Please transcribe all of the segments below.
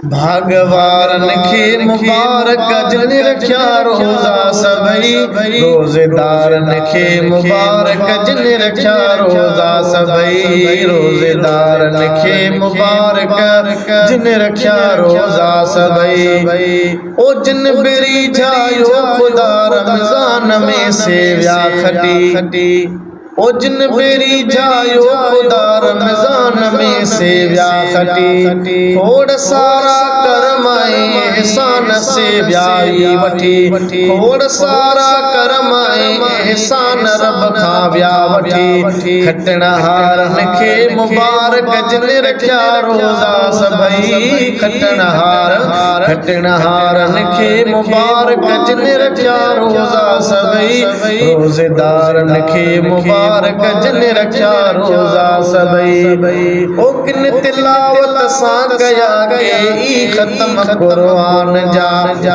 भागवारन खे मुबारक जिन रखिया रोज़ा सबई रोज़ेदारन खे मुबारक जिन रखिया रोज़ा सबई रोज़ेदारन खे मुबारक जिन रखिया रोज़ा सबई ओ जिन बेरी जायो खुदा रमज़ान में सेव्या खटी ओ जिन बेरी जायो खुदा रमज़ान में सेव्या खटी थोड़ सारा करमाए एहसान से ब्याई वठी थोड़ सारा करमाए एहसान रब खां ब्या वठी खटणहारन खे मुबारक जिन रखिया रोज़ा सबई खटणहारन खे मुबारक जिन रखिया रोज़ा सबई रोज़ेदारन खे मुबारक जिन रखिया रोज़ा सबई ओ किन तिलावत सां कया के ई खत्म कुरान जा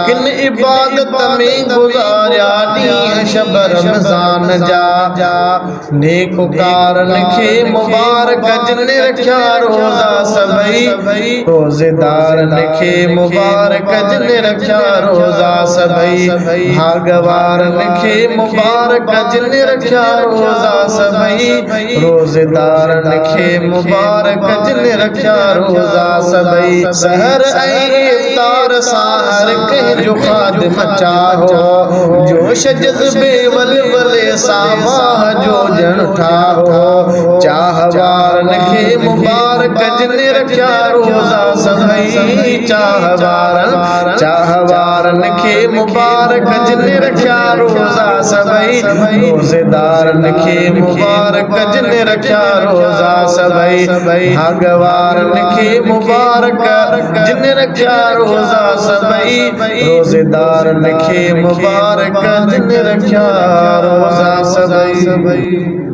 किन इबादत में गुज़ारिया ॾींहं शब रमज़ान जा नेकुकारन खे मुबारक जिन रखिया रोज़ा सबई रोज़ेदारन खे मुबारक जिन रखिया रोज़ा सबई भागवारन खे मुबारक जिन रखिया रोज़ा सबई रोज़ेदारन खे मुबारक जिन रखिया रोज़ा सबई सहर ऐं इफ्तार सां हर कंहिंजो ख़ादिम चाहो जोश जज़्बे वलवले सां माह जो ॼण ठाहो चाहवारन खे मुबारक जिन रखिया रोज़ा सबई चाहवारन खे मुबारक जिन रखिया रोज़ा सबई रोज़ेदारन खे मुबारक जिन रखिया रोज़ा सबई भागवारन खे मुबारक जिन रखिया रोज़ा सबई रोज़ेदारन खे मुबारक जिन रखिया रोज़ा सबई।